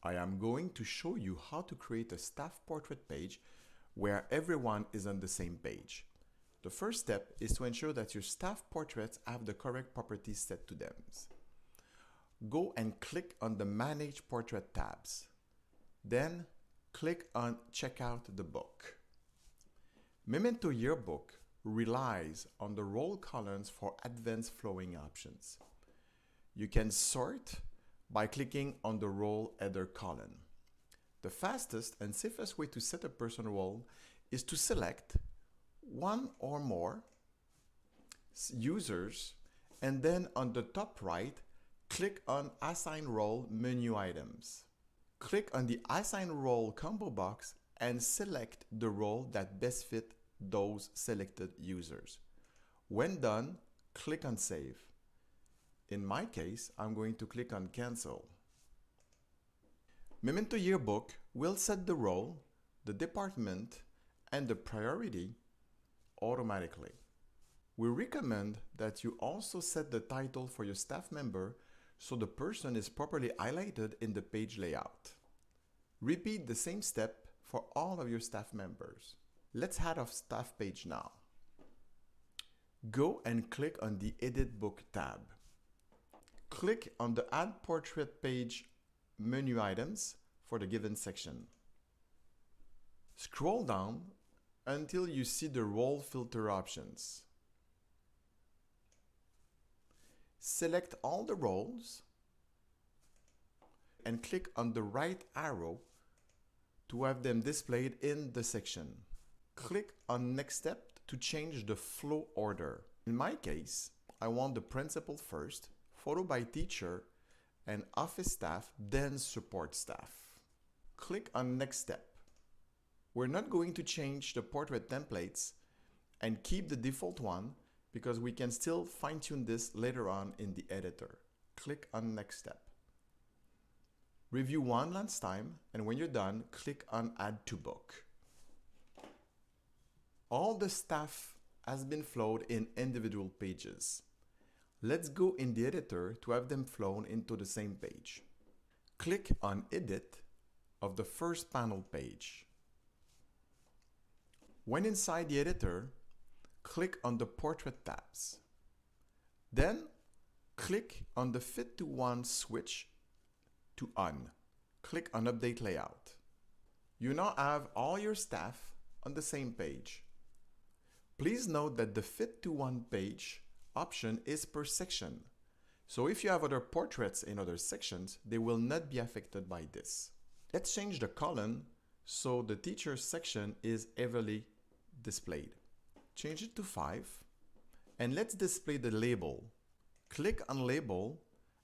I am going to show you how to create a staff portrait page where everyone is on the same page. The first step is to ensure that your staff portraits have the correct properties set to them. Go and click on the Manage Portrait tabs. Then click on Check out the book. Memento Yearbook relies on the role columns for advanced flowing options. You can sort by clicking on the role header column. The fastest and safest way to set a person role is to select one or more users, and then on the top right, click on Assign Role menu items. Click on the Assign Role combo box and select the role that best fit those selected users. When done, click on Save. In my case, I'm going to click on Cancel. Memento Yearbook will set the role, the department, and the priority automatically. We recommend that you also set the title for your staff member so the person is properly highlighted in the page layout. Repeat the same step for all of your staff members. Let's add a staff page now. Go and click on the Edit Book tab. Click on the Add Portrait Page menu items for the given section. Scroll down until you see the role filter options. Select all the roles and click on the right arrow to have them displayed in the section. Click on Next Step to change the flow order. In my case, I want the principal first, followed by teacher and office staff, then support staff. Click on Next Step. We're not going to change the portrait templates and keep the default one because we can still fine-tune this later on in the editor. Click on Next Step. Review one last time, and when you're done, click on Add to Book. All the staff has been flowed in individual pages. Let's go in the editor to have them flown into the same page. Click on Edit of the first panel page. When inside the editor, click on the Portrait tabs. Then click on the Fit to One switch to On. Click on Update Layout. You now have all your staff on the same page. Please note that the Fit to One page option is per section. So if you have other portraits in other sections, they will not be affected by this. Let's change the column so the teacher section is heavily displayed. Change it to 5 and let's display the label. Click on Label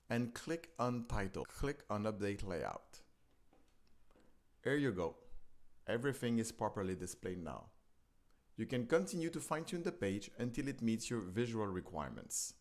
and click on Title. Click on Update Layout. Here you go. Everything is properly displayed now. You can continue to fine-tune the page until it meets your visual requirements.